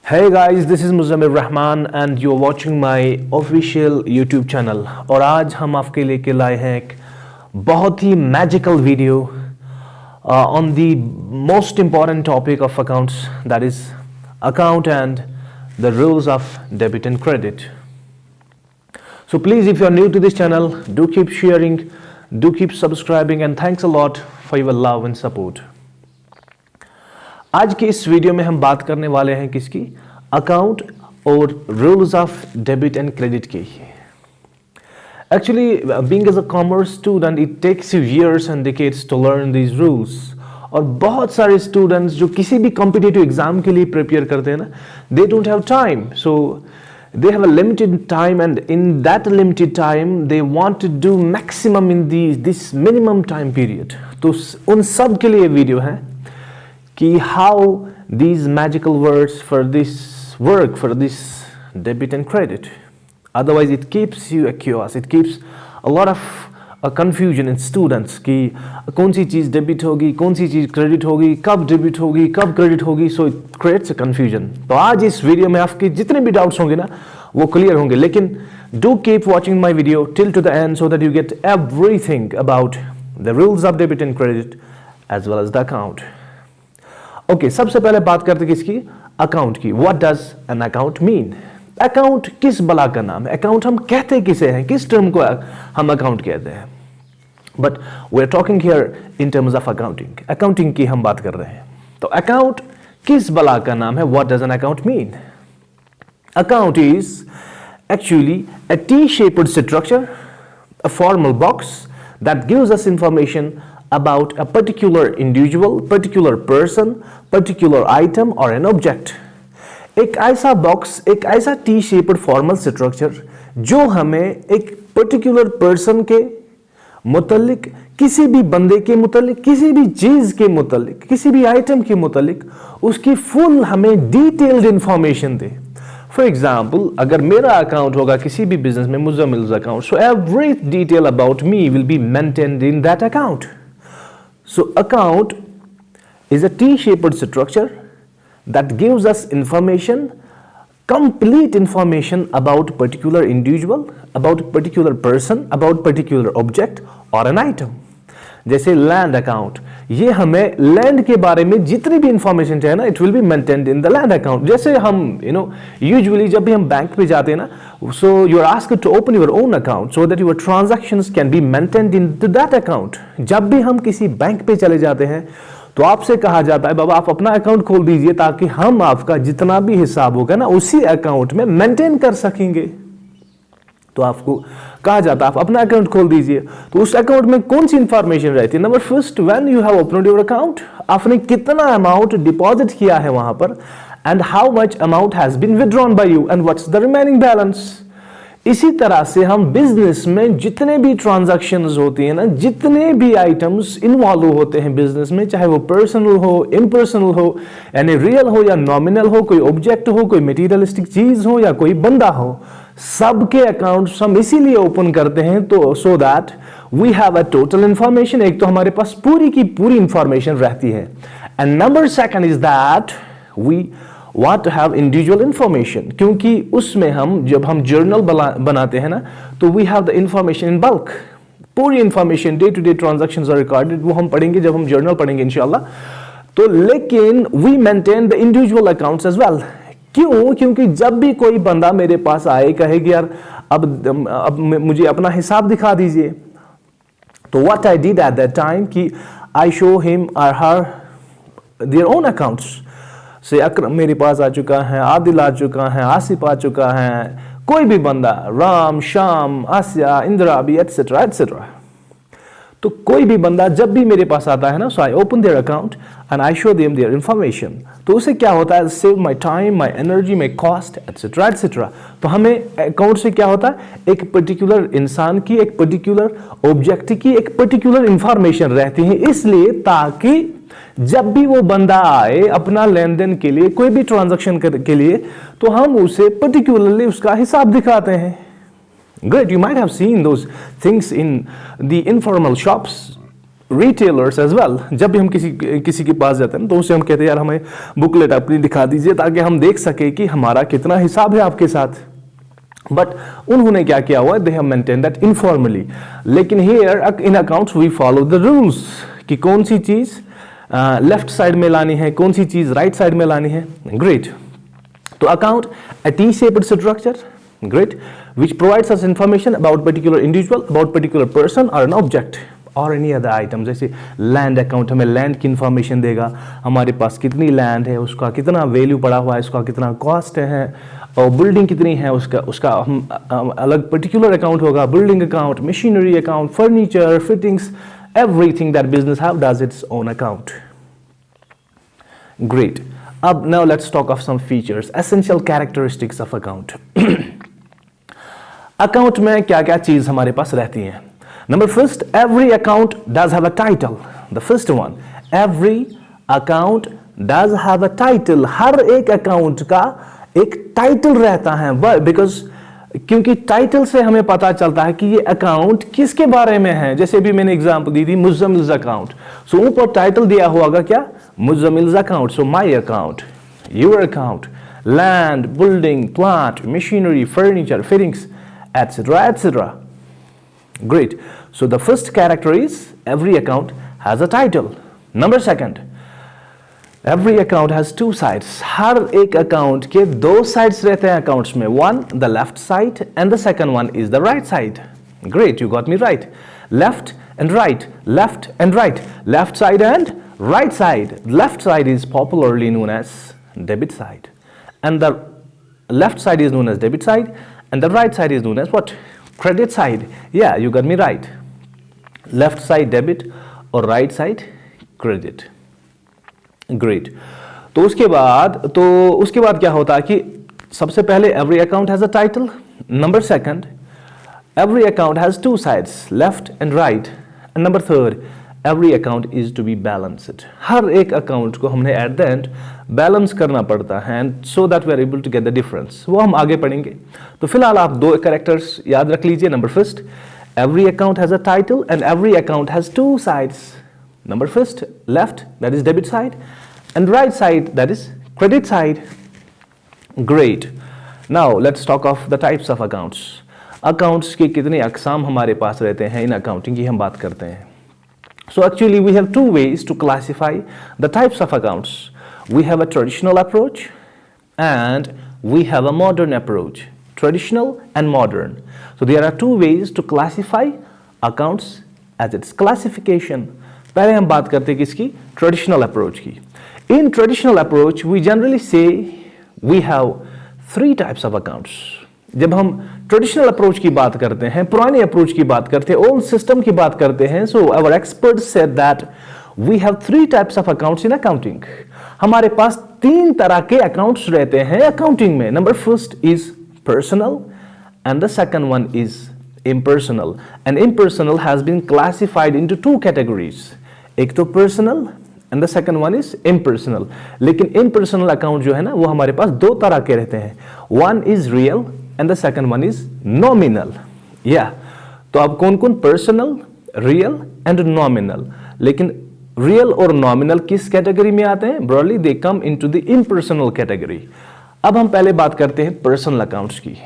Hey guys, this is Muzammil Rahman and you're watching my official YouTube channel। और आज हम आपके लेके लाए हैं एक बहुत ही magical video on the most important topic of accounts, that is account and the rules of debit and credit। So please, if you are new to this channel, do keep sharing, do keep subscribing and thanks a lot for your love and support। आज के इस video में हम बात करने वाले हैं किसकी, अकाउंट और rules of debit and credit की। Actually being as a commerce student it takes you years and decades to learn these rules. और बहुत सारे स्टूडेंट्स जो किसी भी कॉम्पिटिटिव एग्जाम के लिए प्रिपेयर करते हैं ना, they don't have time, so they have a limited time and in that limited time they want to do maximum in this minimum time period। तो उन सब के लिए वीडियो है कि how these magical words for this work, for this debit and credit, otherwise it keeps you chaos, it keeps a lot of confusion in students कि कौन सी चीज़ debit होगी, कौन सी चीज़ क्रेडिट होगी, कब डेबिट होगी, कब क्रेडिट होगी, so it creates a confusion। तो आज इस वीडियो में आपके जितने भी डाउट्स होंगे ना वो क्लियर होंगे, लेकिन do keep watching my video till to the end so that you get everything about the rules of debit and credit as well as the account। Okay, सबसे पहले बात करते किसकी, अकाउंट की। What does an account mean? Account किस बला का नाम है? अकाउंट हम कहते किसे हैं, किस टर्म को हम अकाउंट कहते हैं? But we are talking here in terms of accounting. Accounting की हम बात कर रहे हैं, तो अकाउंट किस बला का नाम है? What does an account mean? Account is actually a T-shaped structure, a formal box that gives us information about a particular individual, particular person, particular item or an object। एक ऐसा बॉक्स, एक ऐसा T shaped formal structure जो हमें एक particular person के मुतल्लिक, किसी भी बंदे के मुतल्लिक, किसी भी चीज के मुतल्लिक, किसी भी आइटम के मुतल्लिक उसकी फुल हमें डिटेल्ड इंफॉर्मेशन दे। फॉर एग्जाम्पल, अगर मेरा अकाउंट होगा किसी भी बिजनेस में, Muzammil's account, so every detail about me will be maintained in that account. So account is a T-shaped structure that gives us information, complete information about particular individual, about particular person, about particular object or an item। जैसे land account, ये हमें land के बारे में जितनी भी information चाहिए ना, it will be maintained in the land account. जैसे हम यूजुअली जब भी हम बैंक पे जाते हैं ना, so you are asked to open your own account so that your transactions can be maintained into that account. जब भी हम किसी बैंक पे चले जाते हैं तो आपसे कहा जाता है, बाबा आप अपना अकाउंट खोल दीजिए ताकि हम आपका जितना भी हिसाब होगा ना उसी अकाउंट में मेंटेन कर सकेंगे। तो आपको कहा जाता है आप अपना अकाउंट खोल दीजिए। तो उस अकाउंट में कौन सी इंफॉर्मेशन रहती है? Number first, when you have opened your account, आपने कितना अमाउंट डिपॉजिट किया है वहां पर, and how much amount has been withdrawn by you and what's the remaining balance. इसी तरह से हम बिजनेस में जितने भी ट्रांजैक्शंस होती है ना, जितने भी आइटम्स इन्वॉल्व होते हैं बिजनेस में, चाहे वो पर्सनल हो, इम्पर्सनल हो, यानी रियल हो या नॉमिनल हो, कोई ऑब्जेक्ट हो, कोई मटेरियलिस्टिक चीज हो या कोई बंदा हो, सबके अकाउंट्स हम इसीलिए ओपन करते हैं तो so that we have a total information. एक तो हमारे पास पूरी की पूरी इंफॉर्मेशन रहती है, and number second is that we want to have individual information, क्योंकि उसमें हम जब हम जर्नल बनाते हैं ना, तो we have the information in bulk। पूरी information, day to day transactions are recorded, वो हम पढ़ेंगे जब हम जर्नल पढ़ेंगे इंशाल्लाह। तो लेकिन we maintain the individual accounts as well। क्यों? क्योंकि जब भी कोई बंदा मेरे पास आए, कहे कि यार अब मुझे अपना हिसाब दिखा दीजिए, तो what I did at that time कि I show him or her their own accounts। से अकरम मेरे पास आ चुका है, आदिल आ चुका है, आसिफ आ चुका है, कोई भी बंदा, राम, श्याम, आसिया, इंदिरा भी, एटसेट्रा एटसेट्रा। तो कोई भी बंदा जब भी मेरे पास आता है ना, so I open their account and I show them their information. तो उससे क्या होता है, save my time, my energy, my cost etcetera etcetera. तो हमें अकाउंट से क्या होता है, एक पर्टिकुलर इंसान की, एक पर्टिकुलर ऑब्जेक्ट की, एक पर्टिकुलर इंफॉर्मेशन रहती है, इसलिए ताकि जब भी वो बंदा आए अपना लेन देन के लिए, कोई भी ट्रांजैक्शन के लिए, तो हम उसे पर्टिकुलरली उसका हिसाब दिखाते हैं। Great, you might have seen those things in the informal shops retailers as well. जब भी हम किसी के पास जाते हैं ना, तो उससे हम कहते हैं यार हमें बुकलेट अपनी दिखा दीजिए ताकि हम देख सके कि हमारा कितना हिसाब है आपके साथ. बट उन्होंने क्या किया हुआ, they have maintain that informally. लेकिन here in accounts we follow the rules कि कौन सी चीज लेफ्ट साइड में लानी है, कौन सी चीज राइट साइड में लानी है. ग्रेट. तो account a T-shaped structure, great, which provides us information about particular individual, about particular person or an object or any other item. जैसे लैंड अकाउंट हमें लैंड की इंफॉर्मेशन देगा, हमारे पास कितनी लैंड है, उसका कितना वैल्यू पड़ा हुआ है, उसका कितना कॉस्ट है, और बिल्डिंग कितनी है, उसका हम अलग पर्टिकुलर अकाउंट होगा, building account, machinery account, furniture, fittings, everything that business have does its own account. Great. अब now let's talk of some features, essential characteristics of account. Account में क्या क्या चीज हमारे पास रहती है. Number first, every account does have a title. The first one, every account does have a title. हर एक account का एक टाइटल रहता है. बिकॉज क्योंकि टाइटल से हमें पता चलता है कि ये अकाउंट किसके बारे में है. जैसे भी मैंने एग्जांपल दी थी मुज़्ज़मिल्स अकाउंट, सो ऊपर टाइटल दिया होगा क्या, Muzzammil's account. So my account, your account, land, building, plant, machinery, furniture, fittings, etcetera etcetera. Great. So the first character is every account has a title. Number second, Every account has two sides. हर एक account के दो sides रहते हैं accounts में. One, the left side, and the second one is the right side. Great, you got me right. Left and right, left and right, left side and right side. Left side is popularly known as debit side, and the left side is known as debit side, and the right side is known as what? Credit side. Yeah, you got me right. Left side debit और right side credit. Great. तो उसके बाद क्या होता है कि सबसे पहले every account has a title. Number second, every account has two sides, left and right. And number third, every account is to be balanced. हर एक अकाउंट को हमने एट द एंड बैलेंस करना पड़ता है, and so that we are able to get the difference. वो हम आगे पढ़ेंगे. तो फिलहाल आप दो कैरेक्टर्स याद रख लीजिए. Number first, every account has a title and every account has two sides. Number first, left, that is debit side, and right side, that is credit side. Great. Now let's talk of the types of accounts. Accounts के कितने अक़साम हमारे पास रहते हैं, इन accounting की हम बात करते हैं. So actually we have two ways to classify the types of accounts. We have a traditional approach and we have a modern approach. Traditional and modern. So there are two ways to classify accounts as its classification. पहले हम बात करते हैं किसकी, traditional approach की. In traditional approach we generally से we have three types of accounts. जब हम ट्रेडिशनल अप्रोच की बात करते हैं, पुरानी अप्रोच की बात करते हैं, ओल्ड सिस्टम की बात करते हैं, so our experts said that we have three types of accounts in accounting. हमारे पास तीन तरह के अकाउंट्स रहते हैं अकाउंटिंग में. Number first is personal and the second one is impersonal, and impersonal has been classified into two categories. एक तो personal and the second one is impersonal. लेकिन इम्पर्सनल अकाउंट जो है ना, वो हमारे पास दो तरह के रहते हैं. One is real and the second one is nominal. या तो अब कौन कौन, पर्सनल, रियल एंड नॉमिनल. लेकिन रियल और नॉमिनल किस कैटेगरी में आते हैं? Broadly they come into the impersonal category. अब हम पहले बात करते हैं पर्सनल अकाउंट्स की.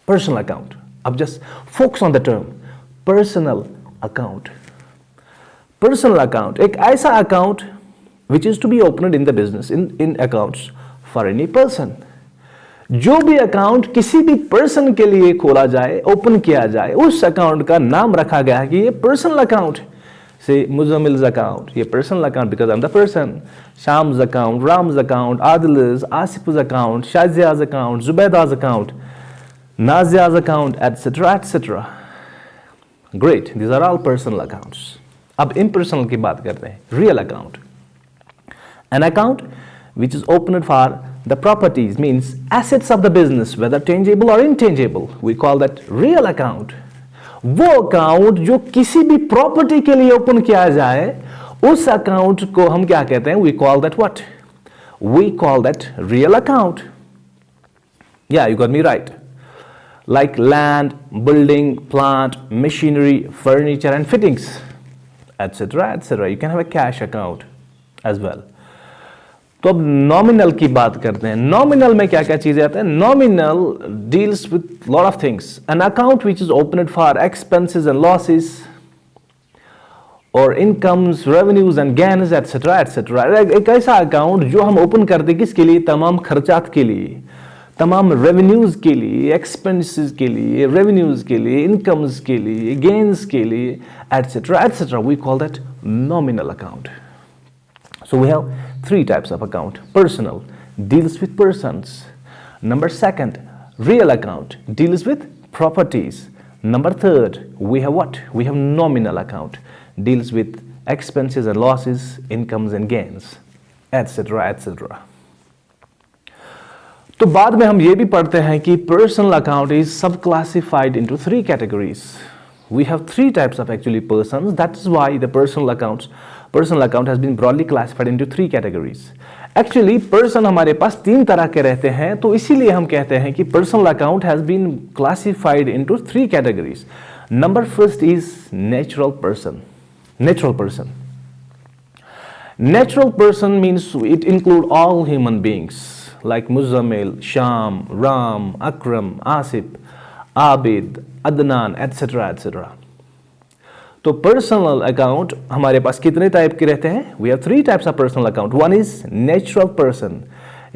पर्सनल अकाउंट, अब just focus on the term personal account. Personal account एक ऐसा account which is to be opened in the business in accounts for any person. जो भी अकाउंट किसी भी पर्सन के लिए खोला जाए, ओपन किया जाए, उस अकाउंट का नाम रखा गया है कि ये पर्सनल अकाउंट. से मुज़्ज़मिल्स अकाउंट, ये personal account because I am the person. Shams's account, Ram's account, Adil's, Asif's account, Shazia's account, Zubaida's account, Nazia's account, etcetera etcetera. Great, these are all personal accounts. अब इम्पर्सनल की बात करते हैं, real account. An account which is opened for the properties means assets of the business whether tangible और intangible, we call that real account. वो account जो किसी भी प्रॉपर्टी के लिए ओपन किया जाए, उस अकाउंट को हम क्या कहते हैं? We call that what? We call that real account. या you got me right. Like land, building, plant, machinery, furniture and fittings. etc etc. You can have a cash account as well. तो अब nominal की बात करते हैं. Nominal में क्या क्या चीजें आते हैं? Nominal deals with lot of things. An account which is opened for expenses and losses और incomes, revenues and gains etcetera etcetera. एक ऐसा अकाउंट जो हम ओपन करते हैं किसके लिए? तमाम खर्चात के लिए, तमाम रेवेन्यूज के लिए, एक्सपेंसेस के लिए, रेवेन्यूज के लिए, इनकम्स के लिए, गेन्स के लिए etcetera etcetera. We call that nominal account. So we have three types of account. Personal deals with persons. Number second, real account deals with properties. Number third, we have what? We have nominal account deals with expenses and losses, incomes and gains, etc. etc. तो बाद में हम ये भी पढ़ते हैं कि personal account is subclassified into three categories. We have three types of actually persons. That is why the personal account has been broadly classified into three categories. Actually person हमारे पास तीन तरह के रहते हैं, तो इसीलिए हम कहते हैं कि personal account has been classified into three categories. Number first is natural person. Natural person. Natural person means it include all human beings like Muzammil, Sham, Ram, Akram, Asif, Abid, Adnan, etc. etc. तो personal account हमारे पास कितने type के रहते हैं? We have three types of personal account. One is natural person,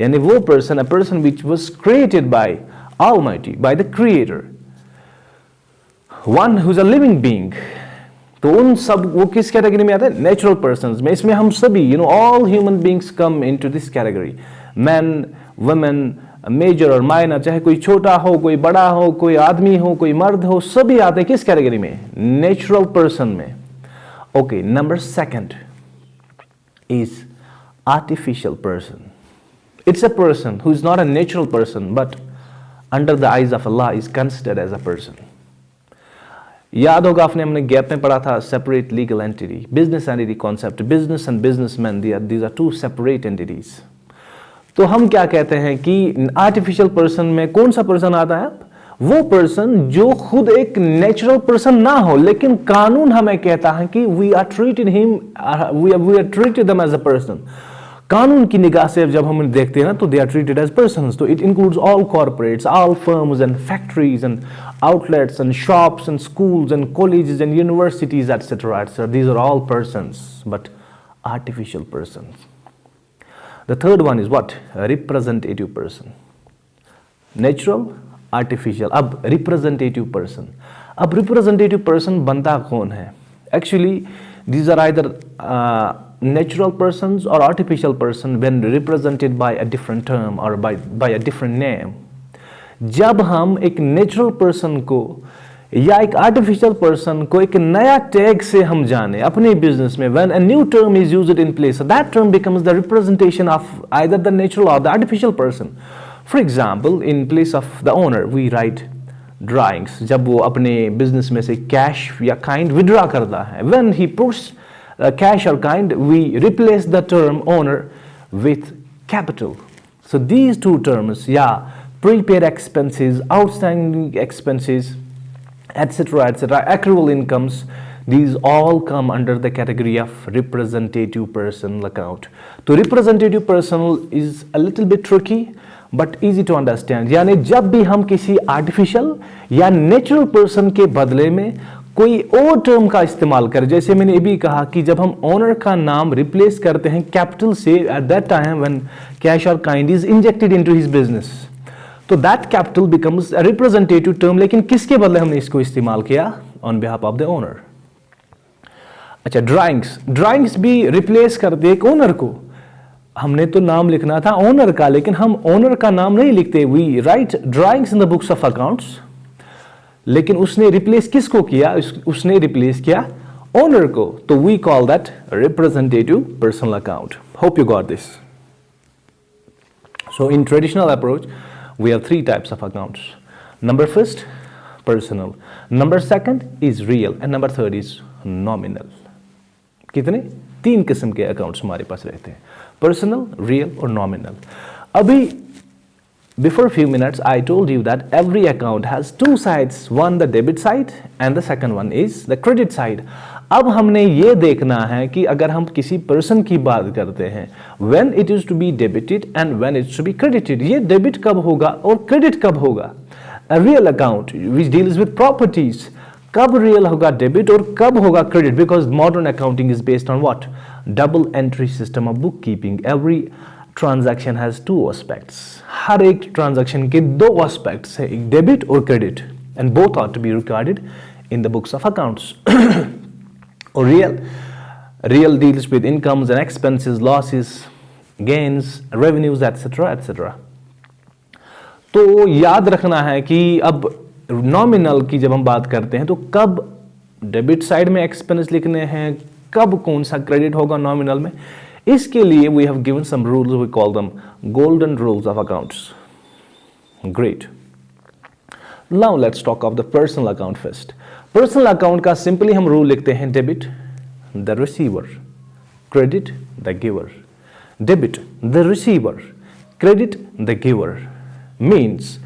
यानी वो person, a person which was created by Almighty, by the creator. One who is a living being. तो उन सब वो किस कैटेगरी में आते हैं? नेचुरल पर्संस में. इसमें हम सभी all human beings come into this category. Man, women, major और माइनर, चाहे कोई छोटा हो, कोई बड़ा हो, कोई आदमी हो, कोई मर्द हो, सभी आते हैं किस कैटेगरी में? नेचुरल पर्सन में. Okay. Number second is artificial person. It's a person who is not a natural person but under the eyes of Allah is considered as a person. याद होगा आपने, हमने गैप में पढ़ा था separate legal entity, business entity concept. Business and businessman, these are two separate entities. तो हम क्या कहते हैं कि आर्टिफिशियल पर्सन में कौन सा पर्सन आता है? वो पर्सन जो खुद एक नेचुरल पर्सन ना हो, लेकिन कानून हमें कहता है कि we are treated them as a person. कानून की निगाह से जब हम देखते हैं ना, तो they are treated as persons. तो it includes all corporates, all firms and factories and outlets and shops and schools and colleges and universities, etc. etc. These are all persons, but artificial persons. The third one is what? A representative person. Natural, artificial. अब representative person. अब representative person बनता कौन है? Actually, these are either natural persons or artificial person when represented by a different term or by a different name. जब हम एक natural person को या एक आर्टिफिशियल पर्सन को एक नया टैग से हम जाने अपने बिजनेस में, when a new term is used in place, that term becomes the representation of either the natural or the artificial person. For example, in place of the owner, we write drawings. जब वो अपने business में से cash या kind withdraw करता है, when he puts cash or kind, we replace the term owner with capital. So these two terms, prepaid expenses, outstanding expenses, etc. etc. accrual incomes, these all come under the category of representative personal account. So representative personal is a little bit tricky but easy to understand. यानी जब भी हम किसी artificial या natural person के बदले में कोई और टर्म का इस्तेमाल करें, जैसे मैंने ये भी कहा कि जब हम ओनर का नाम रिप्लेस करते हैं कैपिटल से, at that time when cash और kind is injected into his business, तो that capital becomes a representative term. लेकिन किसके बदले हमने इसको इस्तेमाल किया? On behalf of the owner. अच्छा, ड्राइंग्स भी रिप्लेस करते एक ओनर को. हमने तो नाम लिखना था ओनर का, लेकिन हम ओनर का नाम नहीं लिखते. We write drawings in the books of accounts, लेकिन उसने रिप्लेस किसको किया? उसने रिप्लेस किया ओनर को. तो we call that representative personal account. Hope you got this. So in traditional approach we have three types of accounts. Number first, personal. Number second is real and number third is nominal. कितने? तीन किस्म के accounts हमारे पास रहते हैं, personal, real और nominal. अभी before a few minutes I told you that every account has two sides, one the debit side and the second one is the credit side. अब हमने ये देखना है कि अगर हम किसी पर्सन की बात करते हैं when it is to be debited and when it's to be credited, ये डेबिट कब होगा और क्रेडिट कब होगा. A real account which deals with properties, कब रियल होगा डेबिट और कब होगा credit, because modern accounting is based on what, double entry system of book keeping. Every transaction has two aspects, हर एक ट्रांजैक्शन के दो एस्पेक्ट्स है, एक डेबिट और credit, and both are to be recorded in the books of accounts. और real deals with incomes and expenses, losses, gains, revenues etcetera etcetera. तो याद रखना है कि अब नॉमिनल की जब हम बात करते हैं तो कब डेबिट साइड में एक्सपेंस लिखने हैं, कब कौन सा क्रेडिट होगा नॉमिनल में, इसके लिए we have given some rules, we call them golden rules of accounts. Great. Now let's talk of the personal account first. Personal account का सिंपली हम रूल लिखते हैं, debit the receiver, credit the giver. Debit the receiver, credit the giver. Means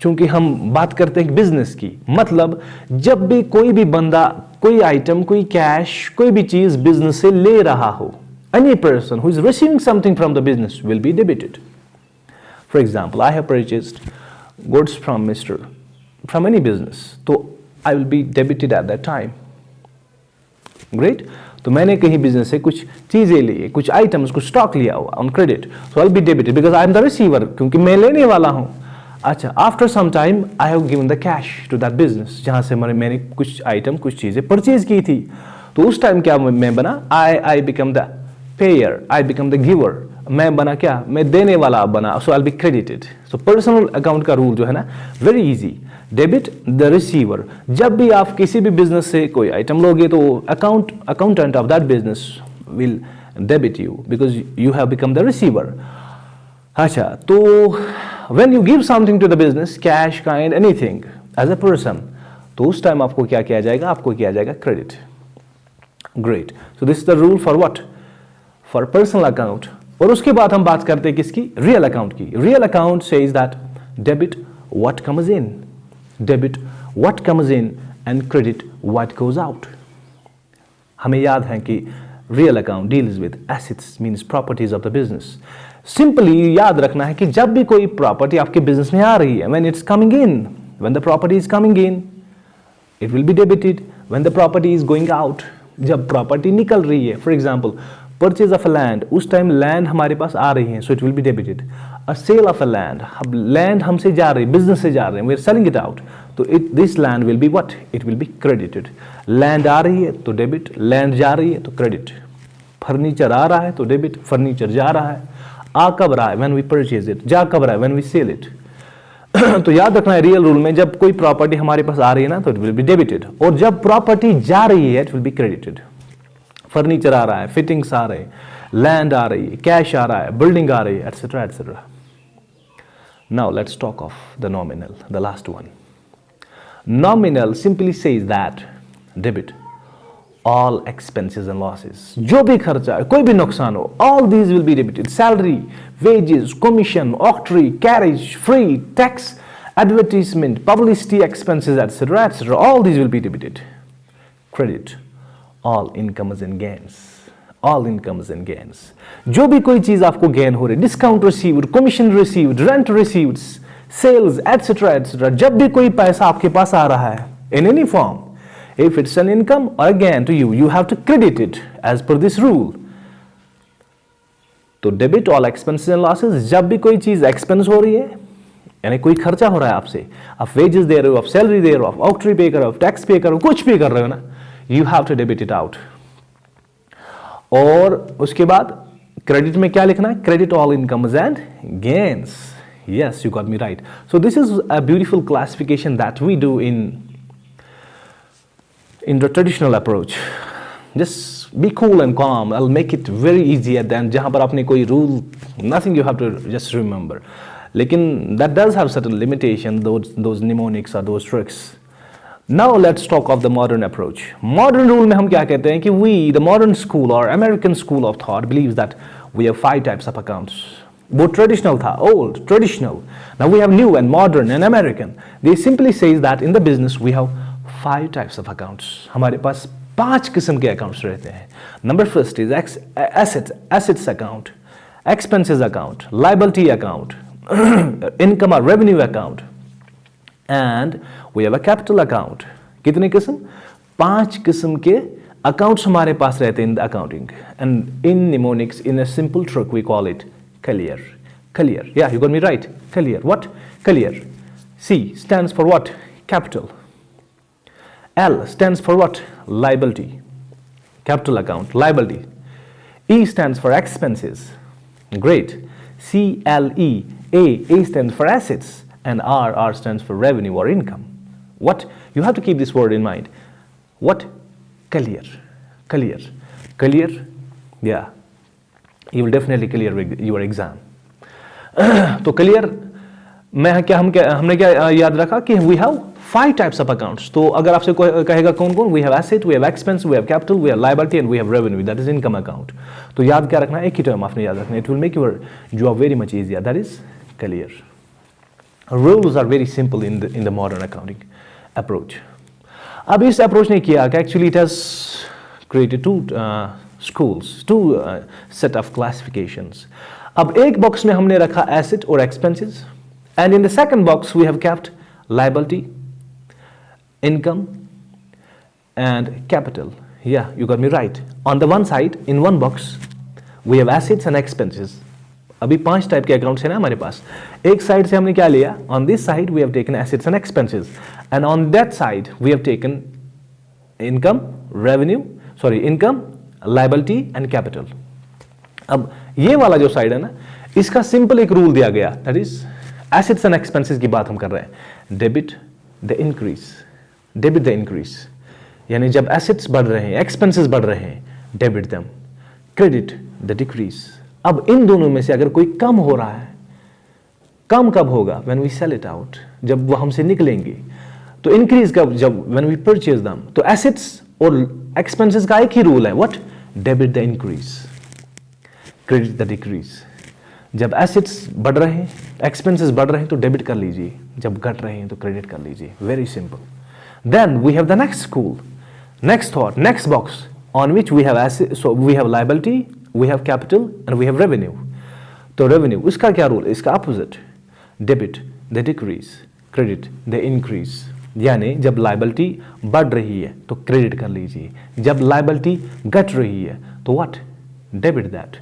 चूंकि हम बात करते हैं business की, मतलब जब भी कोई भी बंदा कोई आइटम, कोई कैश, कोई भी चीज बिजनेस से ले रहा हो, any person who is receiving something from the business will be debited. For example, I have purchased goods from any business, so I will be debited at that time. Great. तो मैंने कहीं business से कुछ चीजें ली, कुछ items, कुछ stock लिया हुआ on credit, so I will be debited because I am the receiver, क्योंकि मैं लेने वाला हूं. अच्छा, after some time I have given the cash to that business, जहां से मैंने कुछ आइटम, कुछ चीजें परचेज की थी. तो उस टाइम क्या मैं बना, I become the payer, I become the giver. मैं बना क्या, मैं देने वाला बना, so I will be credited. So personal account का रूल जो है ना, very easy, debit the receiver. जब भी आप किसी भी बिजनेस से कोई आइटम लोगे तो accountant of that business will debit you because you have become the receiver. अच्छा, तो when you give something to the business, cash, kind, anything, as a person, तो उस टाइम आपको क्या किया जाएगा, आपको किया जाएगा credit. Great. So this is the rule for what, for personal account. और उसके बाद हम बात करते हैं किसकी, रियल अकाउंट की. Real account says that debit what comes in, debit what comes in and credit what goes out. हमें याद है कि real account deals with assets, means properties of the business. Simply याद रखना है कि जब भी कोई प्रॉपर्टी आपके बिजनेस में आ रही है, when it's coming in, when the property is coming in, it will be debited. When the property is going out, जब प्रॉपर्टी निकल रही है, for example purchase of a land, उस टाइम लैंड हमारे पास आ रही है, so it will be debited. A sale of a land, अब लैंड हमसे जा रही है, बिजनेस से जा रहे हैं, we are selling it out, तो this land will be what, it will be credited. Land आ रही है तो डेबिट, लैंड जा रही है तो क्रेडिट. फर्नीचर आ रहा है तो डेबिट, फर्नीचर जा रहा है. आ कब रहा है, व्हेन वी परचेज इट, जा कब रहा है, व्हेन वी सेल इट. तो याद रखना है रियल रूल में, जब कोई प्रॉपर्टी हमारे पास आ रही है ना तो इट विल बी डेबिटेड, और जब प्रॉपर्टी जा रही है it will be credited. Furniture आ रहा है, फिटिंग्स आ रहे हैं, लैंड आ रही है, कैश आ रहा है, बिल्डिंग आ रही है, etcetera etcetera. Now let's talk of the nominal, the last one. Nominal simply says that debit all expenses and losses, जो भी खर्चा है, कोई भी नुकसान हो, all these will be debited. Salary, wages, commission, octroi, carriage, free, tax, advertisement, publicity expenses, etc., etc., all these will be debited. Credit, all incomes and gains, all incomes and gains. जो भी कोई चीज आपको gain हो रही, discount received, commission received, rent received, sales, etc., etc., जब भी कोई पैसा आपके पास आ रहा है in any form, if it's an income or a gain to you, you have to credit it as per this rule. तो debit all expenses and losses, जब भी कोई चीज एक्सपेंस हो रही है, यानी कोई खर्चा हो रहा है आपसे, आप वेजेस दे रहे हो, आप सैलरी दे रहे हो, आप ऑक्ट्री पे कर रहे हो, टैक्स पे कर रहे हो, कुछ भी कर रहे हो ना, you have to debit it out. और उसके बाद क्रेडिट में क्या लिखना है, credit all incomes and gains. Yes, you got me right. So this is a beautiful classification that we do in the traditional approach. Just be cool and calm. I'll make it very easy at the end. जहाँ पर आपने कोई rule, nothing you have to just remember. लेकिन that does have certain limitation, those mnemonics or those tricks. Now let's talk of the modern approach. Modern rule में हम क्या कहते हैं कि we, the modern school or American school of thought, believes that we have 5 types of accounts. वो traditional था, old, traditional. Now we have new and modern and American. They simply says that in the business we have 5 types of accounts. हमारे पास 5 किस्म के accounts रहते हैं. Number first is assets account, expenses account, liability account, income or revenue account, and we have a capital account. कितने किस्म? 5 किस्म के accounts हमारे पास रहते हैं in the accounting. And in mnemonics, in a simple trick, we call it clear. Clear. Yeah, you got me right. Clear. What? Clear. C stands for what? Capital. L stands for what? Liability. Capital account. Liability. E stands for expenses. Great. C, L, E. A stands for assets. And R stands for revenue or income. What? You have to keep this word in mind. What? Clear. Clear. Clear? Yeah. You will definitely clear your exam. तो clear में हमने क्या याद रखा कि we have 5 types of accounts. तो अगर आपसे कहेगा कौन कौन, we have asset, we have expense, we have capital, we have liability and we have revenue, that is income account. तो याद क्या रखना है, एक ही टर्म आपने याद रखना है. It will make your job very much easier. That is clear. Rules are very simple in the modern accounting approach. अब इस अप्रोच ने किया कि actually it has created two set of classifications. अब एक बॉक्स में हमने रखा एसेट और expenses, and in the second box we have kept liability, income and capital. Yeah you got me right. On the one side, in one box we have assets and expenses. अभी 5 type के accounts है ना हमारे पास. एक साइड से हमने क्या लिया, on this side we have taken assets and expenses, and on that side we have taken income, income, liability and capital. अब ये वाला जो साइड है ना, इसका सिंपल एक रूल दिया गया, that is assets and expenses की बात हम कर रहे हैं. डेबिट द इंक्रीज, यानी जब एसेट्स बढ़ रहे हैं, एक्सपेंसेस बढ़ रहे हैं, debit them. Credit the decrease. अब इन दोनों में से अगर कोई कम हो रहा है, कम कब होगा, when we sell it out, जब वो हमसे निकलेंगे. तो इंक्रीज कब, जब व्हेन वी परचेज देम. तो एसेट्स और एक्सपेंसेस का एक ही रूल है, what? Debit the increase, credit the decrease. जब एसेट्स बढ़ रहे हैं, एक्सपेंसेस बढ़ रहे हैं तो डेबिट कर लीजिए, जब घट रहे हैं तो क्रेडिट कर लीजिए. Very simple. Then we have the next school, next thought, next box on which we have asset, so we have liability, we have capital and we have revenue. तो रेवेन्यू, उसका क्या रूल है? इसका अपोजिट, debit the decrease, credit the increase. यानी जब liability बढ़ रही है तो क्रेडिट कर लीजिए, जब लायबिलिटी घट रही है तो व्हाट? Debit that.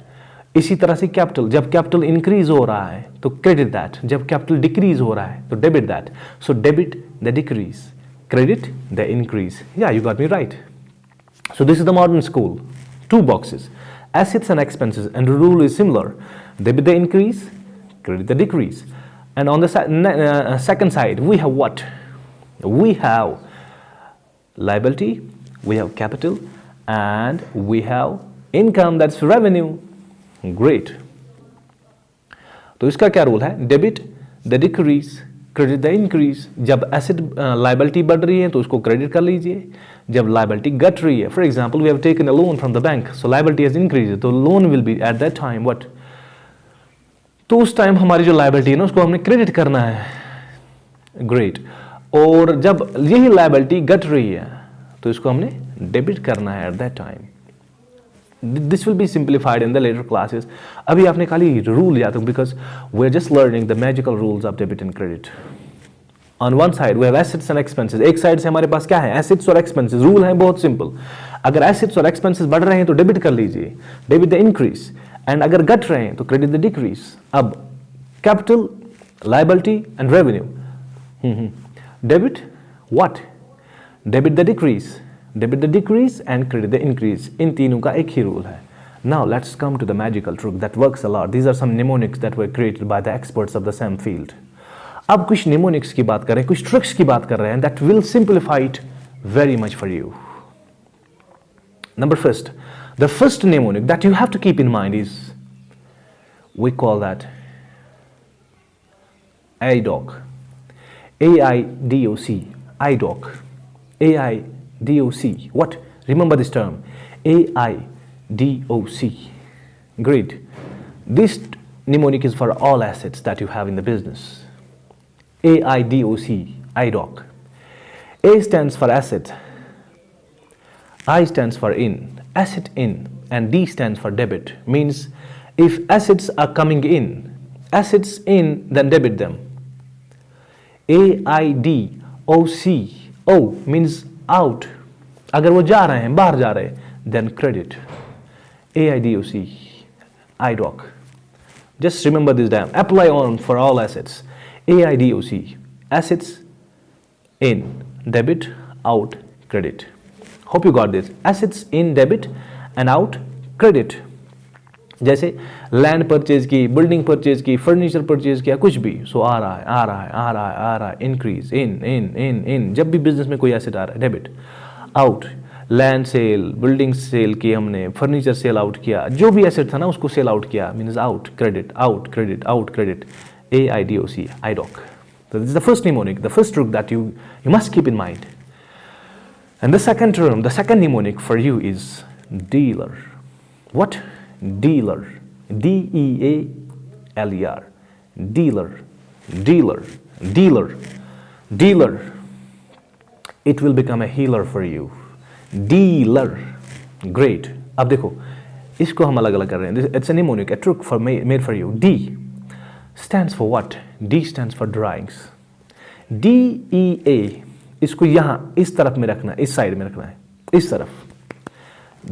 इसी तरह से कैपिटल, जब कैपिटल इंक्रीज हो रहा है तो क्रेडिट दैट, जब कैपिटल डिक्रीज हो रहा है तो debit that. So debit the decrease, credit the increase. Yeah you got me right. So this is the modern school. 2 boxes, assets and expenses, and the rule is similar. Debit the increase, credit the decrease. And on the second side we have what? We have liability, we have capital, and we have income, that's revenue. Great. तो इसका क्या rule है? Debit the decrease, credit the increase. जब asset liability बढ़ रही है तो उसको क्रेडिट कर लीजिए, जब लायबिलिटी घट रही है, for example we have taken a loan from the bank, so liability has increase, तो loan will be at that time what? तो उस टाइम हमारी जो लायबिलिटी है ना, उसको हमने क्रेडिट करना है. ग्रेट. और जब यही लायबिलिटी घट रही है तो इसको हमने डेबिट करना है at that time. This will be simplified in the later classes. अभी आपने खाली रूल याद रखो, because we are just learning the magical rules of debit and credit. On one side we have assets and expenses. एक साइड से हमारे पास क्या है? एसेट्स और एक्सपेंसेस. रूल है बहुत सिंपल. अगर एसेट्स और एक्सपेंसेस बढ़ रहे हैं तो डेबिट कर लीजिए, डेबिट द इंक्रीज. एंड अगर घट रहे हैं तो क्रेडिट द डिक्रीज. अब capital, liability and revenue. Debit what? Debit the decrease, debit the decrease and credit the increase. इन तीनों का एक ही रूल है. Now let's come to the magical trick that works a lot. These are some mnemonics that were created by the experts of the same field. अब कुछ mnemonics की बात कर रहे हैं, कुछ tricks की बात कर रहे हैं that will simplify it very much for you. The first mnemonic that you have to keep in mind is, we call that AIDOC. AIDOC, IDOC, AIDOC. What? Remember this term, AIDOC. Great. This mnemonic is for all assets that you have in the business. AIDOC, IDOC. A stands for asset, I stands for in, asset in, and D stands for debit. Means if assets are coming in, assets in, then debit them. AIDOC, O means out. अगर वो जा रहे हैं, बाहर जा रहे हैं, then credit. AIDOC, IDOC. Just remember this diagram. Apply on for all assets. AIDOC, assets in, debit, out, credit. Hope you got this. Assets in, debit, and out, credit. जैसे लैंड परचेज की, building purchase की, furniture purchase किया, कुछ भी, सो आ रहा है, आ रहा है, आ रहा है, आ रहा है, इंक्रीज, इन. जब भी बिजनेस में कोई एसेट आ रहा है, debit. Out, land sale, building sale की हमने, फर्नीचर सेल आउट किया, जो भी एसेट था ना उसको सेल आउट किया, means out, credit, out, credit, out, credit. AIDOC, IDOC. So this is the first mnemonic, the first truth that you must keep in mind. And the second term, the second mnemonic for you is dealer. What? Dealer. DEALER. Dealer. Dealer. Dealer. Dealer. It will become a healer for you. Dealer. Great. अब देखो इसको हम अलग अलग कर रहे हैं. It's a mnemonic, a trick for made for you. D stands for what? D stands for drawings. DEA इसको यहाँ इस तरफ में रखना है, इस साइड में रखना है, इस तरफ.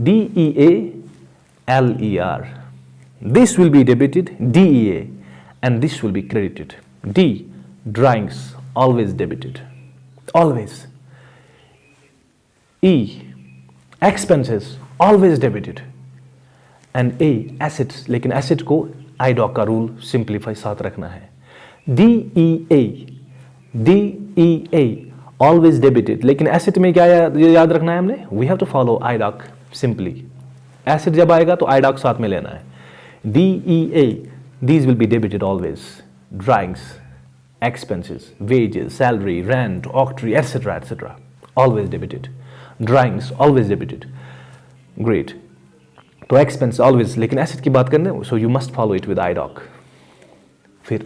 DEALER. This will be debited, DEA, and this will be credited. D, drawings, always debited, always. E, expenses, always debited. And A, assets, लेकिन asset को IDOC का रूल सिंप्लीफाई साथ रखना है. DEA, always debited, लेकिन asset में क्या याद रखना है हमने? We have to follow IDOC simply. Asset जब आएगा तो IDOC साथ में लेना है. DEA, these will be debited always. Drawings, expenses, wages, salary, rent, octroi, etc., etc. Always debited. Drawings, always debited. Great. तो expense always, लेकिन asset की बात करने, so you must follow it with IDOC. फिर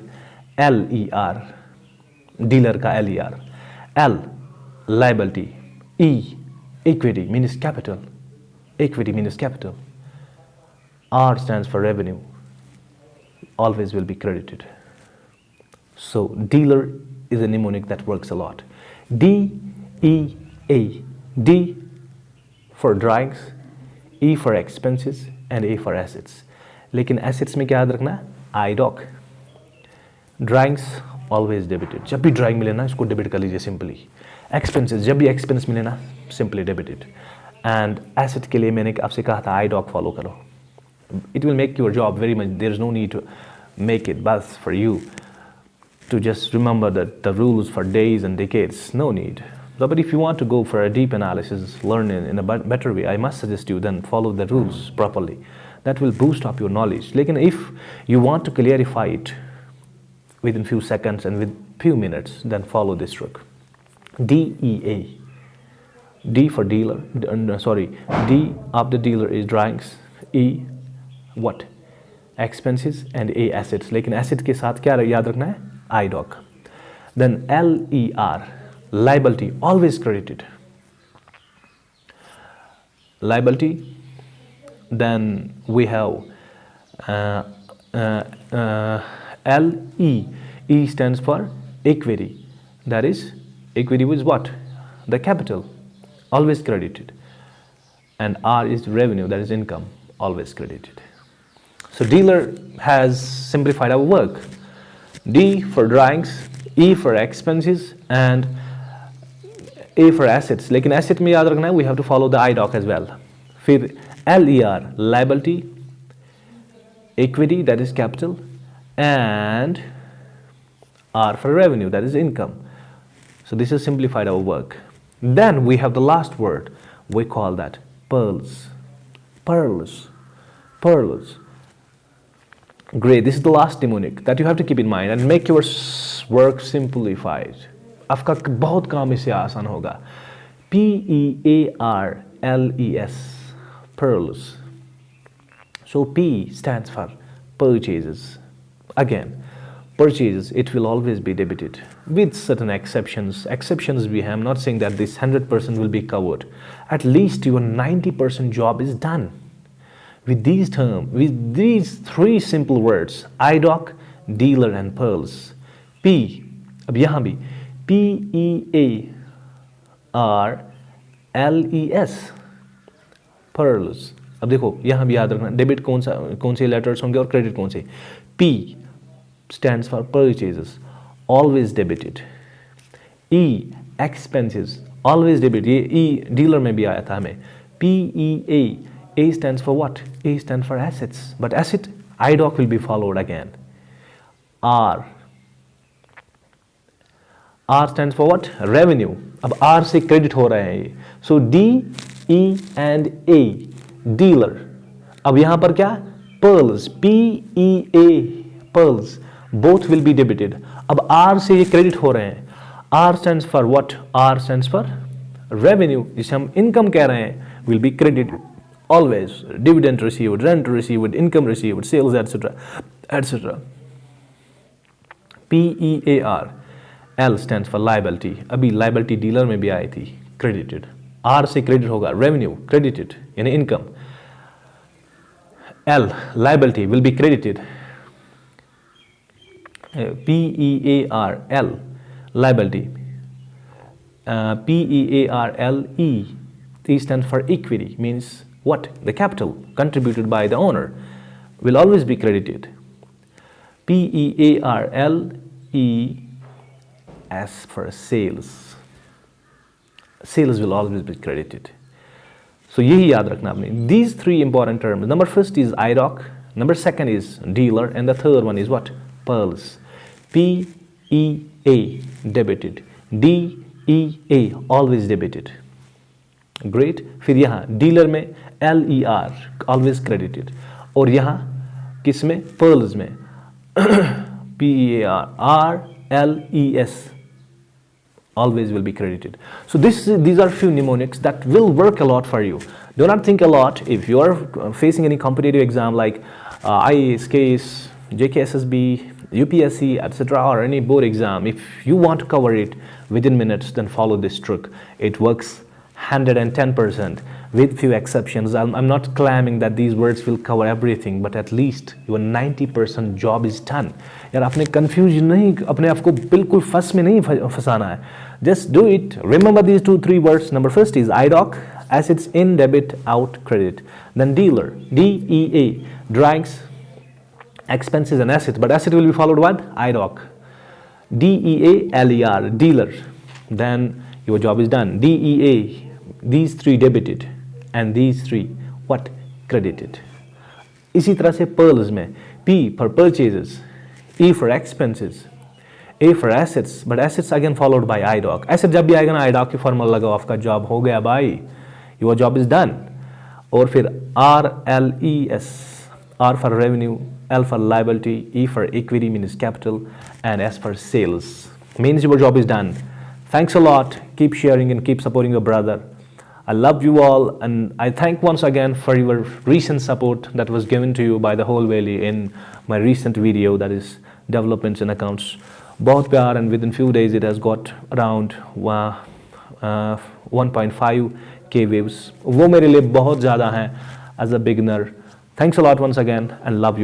LER, dealer का LER. L, liability. E, equity means capital. Equity means capital. R stands for revenue. Always will be credited. So dealer is a mnemonic that works a lot. DEA. D for drawings, E for expenses, and A for assets. लेकिन assets में क्या याद रखना? IDOC. Drawings always debited. जब भी drawing मिले ना इसको debit कर लीजिए simply. Expenses जब भी expense मिले ना simply debited. And asset के लिए मैंने आपसे कहा था IDOC follow करो. It will make your job very much. There is no need to make it buzz for you to just remember the rules for days and decades. No need. But if you want to go for a deep analysis, learn in a better way, I must suggest you then follow the rules properly. That will boost up your knowledge. Lekin if you want to clarify it within few seconds and with few minutes, then follow this trick. DEA. D for dealer. D of the dealer is drawings. E what? Expenses, and A assets. लेकिन asset के साथ क्या याद रखना है? IDOC. Then LER, liability, always credited. Liability. Then we have LE. E stands for equity. That is, equity was what? The capital, always credited. And R is revenue, that is income, always credited. So dealer has simplified our work. D for drawings, E for expenses, and A for assets. लेकिन asset में याद रखना है, we have to follow the IDOC as well. फिर LER, liability, equity, that is capital, and R for revenue, that is income. So this has simplified our work. Then we have the last word. We call that pearls. Pearls. Pearls. Great. This is the last mnemonic that you have to keep in mind and make your work simplified. आपका बहुत काम इससे आसान होगा. PEARLES. Pearls. So P stands for purchases. Again, purchases, it will always be debited with certain exceptions. Exceptions we have, I'm not saying that this 100% will be covered. At least your 90% job is done. With these terms, with these three simple words, IDOC, dealer and pearls. P, अब यहाँ भी PEARLES, pearls. अब देखो यहाँ भी याद रखना, debit कौन से लेटर्स होंगे और क्रेडिट कौन से. P stands for purchases, always debited. E, expenses, always debited. ये E dealer में भी आया था हमें. PEA, A stands for what? A stands for assets, but asset IDOC will be followed again. R stands for what? Revenue. अब R से credit हो रहे हैं ये. So D, E and A, dealer. अब यहाँ पर क्या? Pearls, PEA, pearls, both will be debited. अब R से ये credit हो रहे हैं. R stands for what? R stands for revenue, जिसे हम income कह रहे हैं, will be credited. Always dividend received, rent received, income received, sales, etc., etc. PEAR. L stands for liability. अभी liability dealer में भी आई थी, credited. R से credit होगा, revenue credited, यानी income. L, liability, will be credited. PEARL, liability. PEARLE, E stands for equity, means what? The capital contributed by the owner will always be credited. PEARLE, S for sales. Sales will always be credited. So यही याद रखना आपने. These three important terms. Number first is IDOC. Number second is dealer, and the third one is what? Pearls. PEA, debited. DEA, always debited. Great. फिर यहाँ dealer में LER, always credited. और यहाँ किस में? Pearls में PEARLES, always will be credited. So these are few mnemonics that will work a lot for you. Do not think a lot. If you are facing any competitive exam like IAS, CASE, JKSSB, UPSC, etc., or any board exam, if you want to cover it within minutes, then follow this trick. It works 110% with few exceptions. I'm not claiming that these words will cover everything, but at least your 90% job is done. यार आपने confuse नहीं, अपने आप को बिल्कुल फंस में नहीं फंसाना है. Just do it. Remember these 2-3 words. Number first is IDOC, assets in, debit, out, credit. Then dealer, DEA, drags, expenses and assets, but asset will be followed what? IDOC. DEALER, dealer. Then your job is done. DEA, these three debited, and these three what? Credited. इसी तरह से pearls में P for purchases, E for expenses, A for assets, but assets again followed by IDOC. Asset जब भी आएगा ना, IDOC की formula लगाओ, आपका जॉब हो गया भाई, your job is done. और फिर RLES, R for revenue, L for liability, E for equity means capital, and S for sales means your job is done. Thanks a lot. Keep sharing and keep supporting your brother. I love you all, and I thank once again for your recent support that was given to you by the whole valley in my recent video, that is developments in accounts. बहुत प्यार, and within few days it has got around 1.5k views. वो मेरे लिए बहुत ज़्यादा हैं as a beginner. Thanks a lot once again, and love you.